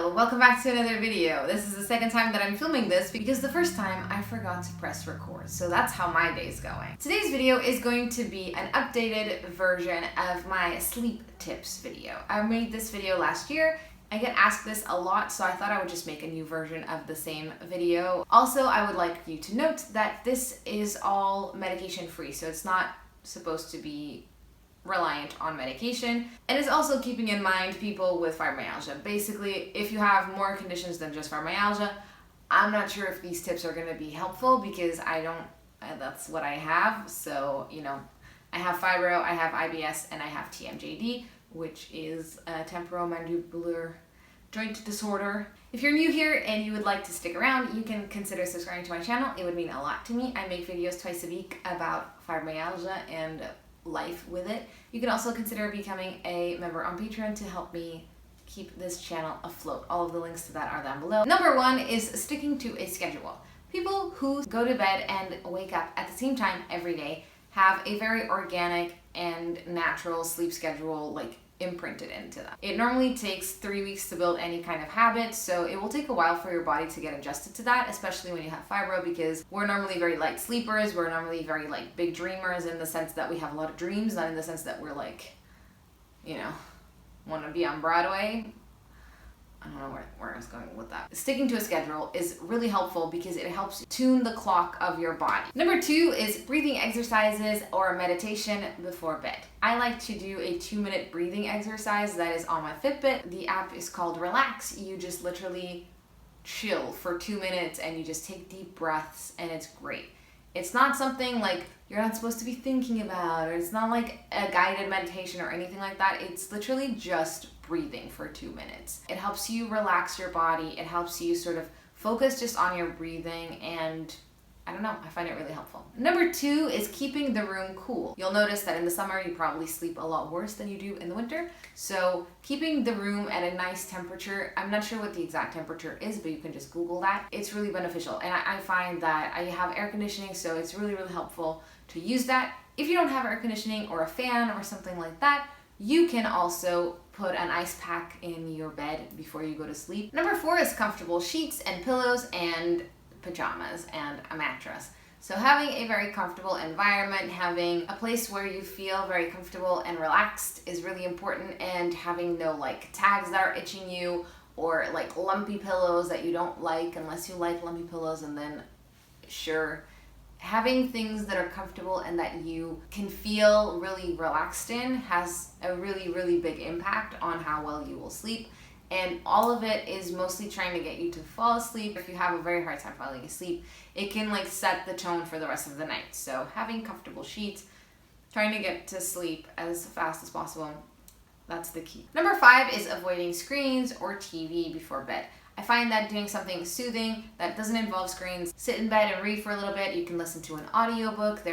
Hello, welcome back to another video. This is the second time that I'm filming this because the first time I forgot to press record. So that's how my day's going. Today's video is going to be an updated version of my sleep tips video. I made this video last year. I get asked this a lot, so I thought I would just make a new version of the same video. Also, I would like you to note that this is all medication free, so it's not supposed to be reliant on medication, and it's also keeping in mind people with fibromyalgia. Basically, if you have more conditions than just fibromyalgia, I'm not sure if these tips are going to be helpful because that's what I have. So, I have fibro, I have IBS, and I have TMJD, which is a temporomandibular joint disorder. If you're new here and you would like to stick around, you can consider subscribing to my channel. It would mean a lot to me. I make videos twice a week about fibromyalgia and life with it. You can also consider becoming a member on Patreon to help me keep this channel afloat. All of the links to that are down below. Number one is sticking to a schedule. People who go to bed and wake up at the same time every day have a very organic and natural sleep schedule imprinted into them. It normally takes 3 weeks to build any kind of habit, so it will take a while for your body to get adjusted to that, especially when you have fibro, because we're normally very light sleepers, we're normally very big dreamers in the sense that we have a lot of dreams, not in the sense that we're want to be on Broadway. I don't know where I was going with that. Sticking to a schedule is really helpful because it helps tune the clock of your body. Number two is breathing exercises or meditation before bed. I like to do a 2-minute breathing exercise that is on my Fitbit. The app is called Relax. You just literally chill for 2 minutes and you just take deep breaths, and it's great. It's not something you're not supposed to be thinking about, or it's not like a guided meditation or anything like that. It's literally just breathing for 2 minutes. It helps you relax your body. It helps you sort of focus just on your breathing, and I don't know, I find it really helpful. Number two is keeping the room cool. You'll notice that in the summer you probably sleep a lot worse than you do in the winter. So keeping the room at a nice temperature, I'm not sure what the exact temperature is, but you can just Google that. It's really beneficial. And I find that I have air conditioning, so it's really, really helpful to use that. If you don't have air conditioning or a fan or something like that, you can also put an ice pack in your bed before you go to sleep. Number four is comfortable sheets and pillows and pajamas and a mattress. So having a very comfortable environment, having a place where you feel very comfortable and relaxed is really important, and having no tags that are itching you or lumpy pillows that you don't like unless you like lumpy pillows, and then sure, having things that are comfortable and that you can feel really relaxed in has a really, really big impact on how well you will sleep. And all of it is mostly trying to get you to fall asleep. If you have a very hard time falling asleep, it can set the tone for the rest of the night. So having comfortable sheets, trying to get to sleep as fast as possible, that's the key. Number five is avoiding screens or TV before bed. I find that doing something soothing that doesn't involve screens, sit in bed and read for a little bit. You can listen to an audiobook.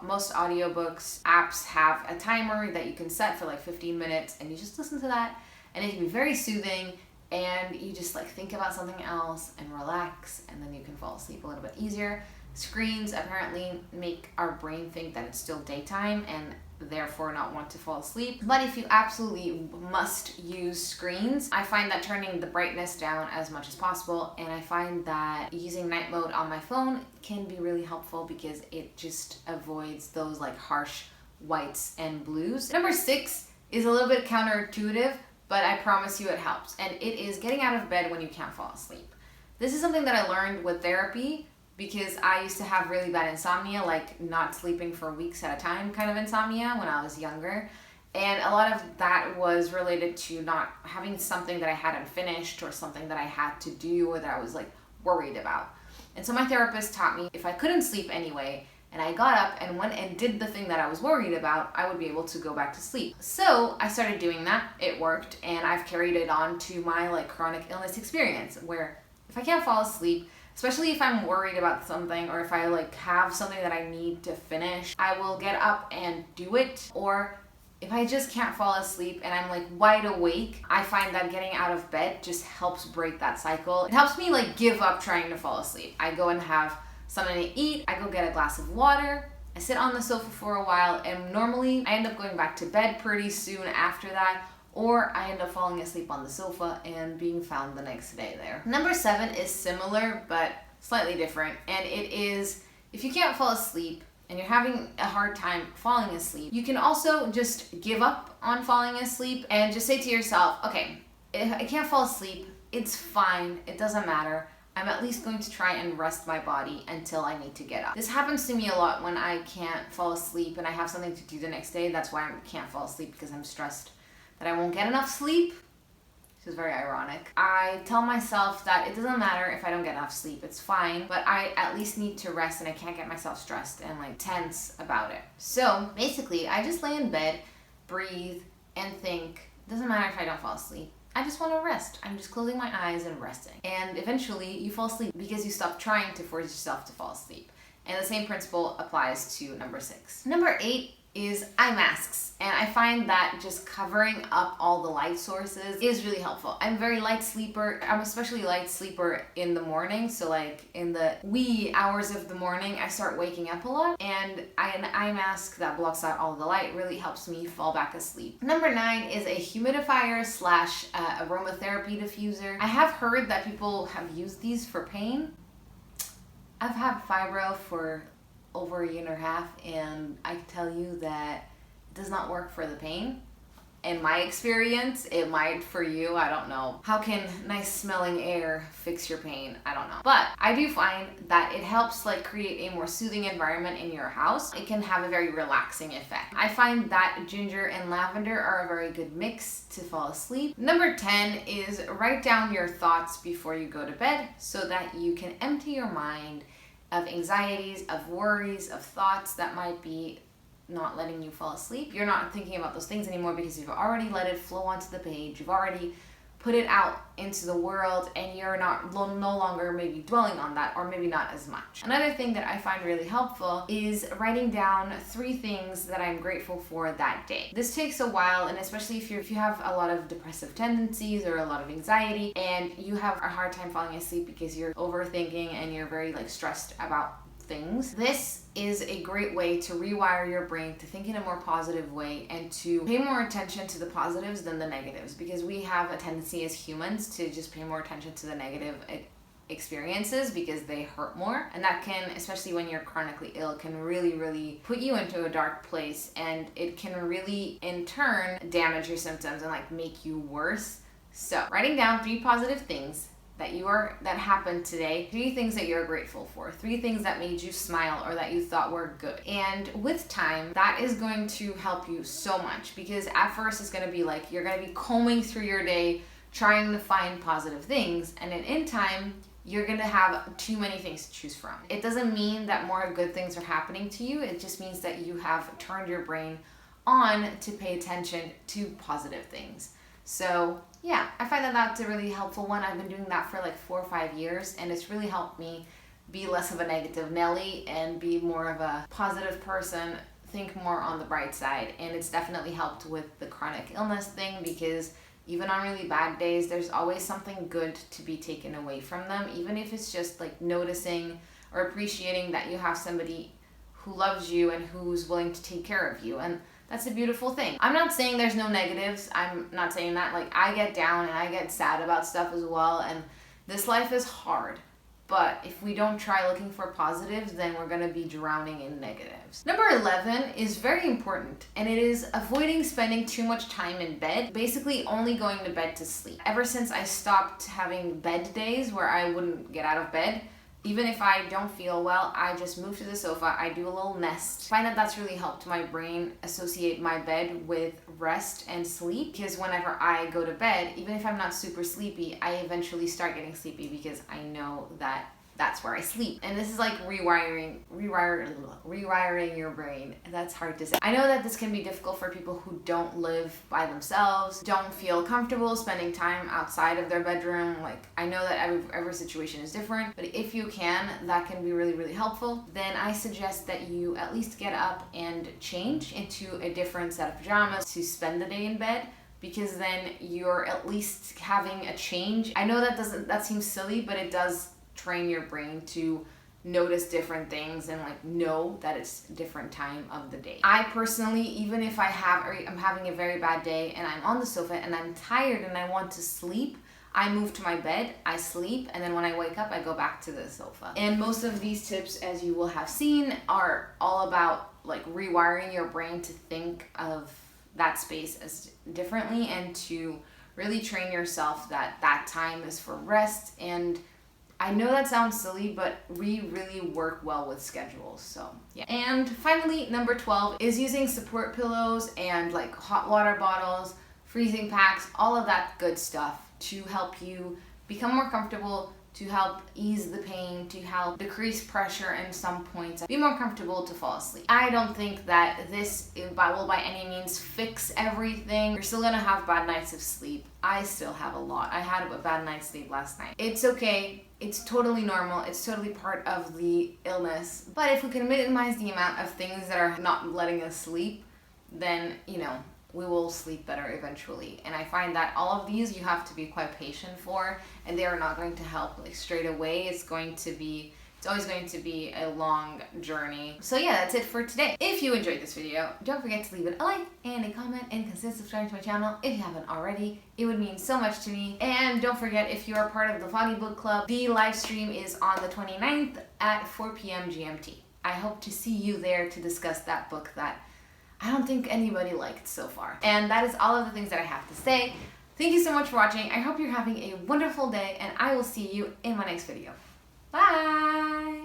Most audiobooks apps have a timer that you can set for 15 minutes, and you just listen to that. And it can be very soothing, and you just think about something else and relax, and then you can fall asleep a little bit easier. Screens apparently make our brain think that it's still daytime and therefore not want to fall asleep. But if you absolutely must use screens, I find that turning the brightness down as much as possible, and I find that using night mode on my phone can be really helpful because it just avoids those harsh whites and blues. Number six is a little bit counterintuitive, but I promise you it helps, and it is getting out of bed when you can't fall asleep. This is something that I learned with therapy because I used to have really bad insomnia, not sleeping for weeks at a time kind of insomnia when I was younger. And a lot of that was related to not having something that I hadn't finished or something that I had to do or that I was worried about. And so my therapist taught me if I couldn't sleep anyway, and I got up and went and did the thing that I was worried about, I would be able to go back to sleep. So I started doing that. It worked, and I've carried it on to my chronic illness experience, where if I can't fall asleep, especially if I'm worried about something or if I have something that I need to finish, I will get up and do it. Or if I just can't fall asleep and I'm wide awake, I find that getting out of bed just helps break that cycle. It helps me give up trying to fall asleep. I go and have something to eat, I go get a glass of water, I sit on the sofa for a while, and normally I end up going back to bed pretty soon after that, or I end up falling asleep on the sofa and being found the next day there. Number 7 is similar but slightly different, and it is if you can't fall asleep and you're having a hard time falling asleep, you can also just give up on falling asleep and just say to yourself, okay, if I can't fall asleep, it's fine, it doesn't matter. I'm at least going to try and rest my body until I need to get up. This happens to me a lot when I can't fall asleep and I have something to do the next day. That's why I can't fall asleep, because I'm stressed that I won't get enough sleep. This is very ironic. I tell myself that it doesn't matter if I don't get enough sleep, it's fine, but I at least need to rest and I can't get myself stressed and like tense about it. So basically, I just lay in bed, breathe, and think, it doesn't matter if I don't fall asleep. I just want to rest. I'm just closing my eyes and resting. And eventually you fall asleep because you stop trying to force yourself to fall asleep. And the same principle applies to number 6. Number 8 is eye masks. And I find that just covering up all the light sources is really helpful. I'm a very light sleeper. I'm especially light sleeper in the morning. So like in the wee hours of the morning, I start waking up a lot. And an eye mask that blocks out all the light really helps me fall back asleep. Number 9 is a humidifier slash aromatherapy diffuser. I have heard that people have used these for pain. I've had fibro for over a year and a half, and I can tell you that it does not work for the pain. In my experience, it might for you, I don't know. How can nice smelling air fix your pain? I don't know. But I do find that it helps like create a more soothing environment in your house. It can have a very relaxing effect. I find that ginger and lavender are a very good mix to fall asleep. Number 10 is write down your thoughts before you go to bed so that you can empty your mind of anxieties, of worries, of thoughts that might be not letting you fall asleep. You're not thinking about those things anymore because you've already let it flow onto the page. You've already put it out into the world, and you're no longer maybe dwelling on that, or maybe not as much. Another thing that I find really helpful is writing down 3 things that I'm grateful for that day. This takes a while, and especially if you have a lot of depressive tendencies or a lot of anxiety and you have a hard time falling asleep because you're overthinking and you're very like stressed about things. This is a great way to rewire your brain to think in a more positive way and to pay more attention to the positives than the negatives, because we have a tendency as humans to just pay more attention to the negative experiences because they hurt more, and that can, especially when you're chronically ill, can really put you into a dark place, and it can really in turn damage your symptoms and like make you worse. So writing down 3 positive things that happened today, 3 things that you're grateful for, 3 things that made you smile or that you thought were good. And with time, that is going to help you so much, because at first it's going to be like you're going to be combing through your day trying to find positive things, and then in time you're going to have too many things to choose from. It doesn't mean that more good things are happening to you. It just means that you have turned your brain on to pay attention to positive things. So yeah, I find that that's a really helpful one. I've been doing that for like 4 or 5 years, and it's really helped me be less of a negative Nelly and be more of a positive person, think more on the bright side. And it's definitely helped with the chronic illness thing, because even on really bad days, there's always something good to be taken away from them, even if it's just like noticing or appreciating that you have somebody who loves you and who's willing to take care of you. And that's a beautiful thing. I'm not saying there's no negatives. I'm not saying that. Like, I get down and I get sad about stuff as well, and this life is hard. But if we don't try looking for positives, then we're going to be drowning in negatives. Number 11 is very important, and it is avoiding spending too much time in bed, basically only going to bed to sleep. Ever since I stopped having bed days where I wouldn't get out of bed, even if I don't feel well, I just move to the sofa, I do a little nest. I find that that's really helped my brain associate my bed with rest and sleep, because whenever I go to bed, even if I'm not super sleepy, I eventually start getting sleepy because I know that that's where I sleep. And this is like rewiring your brain. That's hard to say. I know that this can be difficult for people who don't live by themselves, don't feel comfortable spending time outside of their bedroom. Like, I know that every situation is different, but if you can, that can be really helpful. Then I suggest that you at least get up and change into a different set of pajamas to spend the day in bed, because then you're at least having a change. I know that seems silly, but it does train your brain to notice different things and like know that it's a different time of the day. I personally, even if I'm having a very bad day and I'm on the sofa and I'm tired and I want to sleep, I move to my bed, I sleep, and then when I wake up, I go back to the sofa. And most of these tips, as you will have seen, are all about like rewiring your brain to think of that space as differently and to really train yourself that that time is for rest. And I know that sounds silly, but we really work well with schedules, so yeah. And finally, number 12 is using support pillows and like hot water bottles, freezing packs, all of that good stuff to help you become more comfortable, to help ease the pain, to help decrease pressure in some points, be more comfortable to fall asleep. I don't think that this will by any means fix everything. You're still gonna have bad nights of sleep. I still have a lot. I had a bad night's sleep last night. It's okay. It's totally normal. It's totally part of the illness. But if we can minimize the amount of things that are not letting us sleep, then, we will sleep better eventually. And I find that all of these you have to be quite patient for, and they are not going to help like straight away. It's always going to be a long journey. So yeah, that's it for today. If you enjoyed this video, don't forget to leave it a like and a comment and consider subscribing to my channel if you haven't already. It would mean so much to me. And don't forget, if you are part of the Foggy Book Club, the live stream is on the 29th at 4 p.m. GMT. I hope to see you there to discuss that book that I don't think anybody liked so far. And that is all of the things that I have to say. Thank you so much for watching. I hope you're having a wonderful day, and I will see you in my next video. Bye!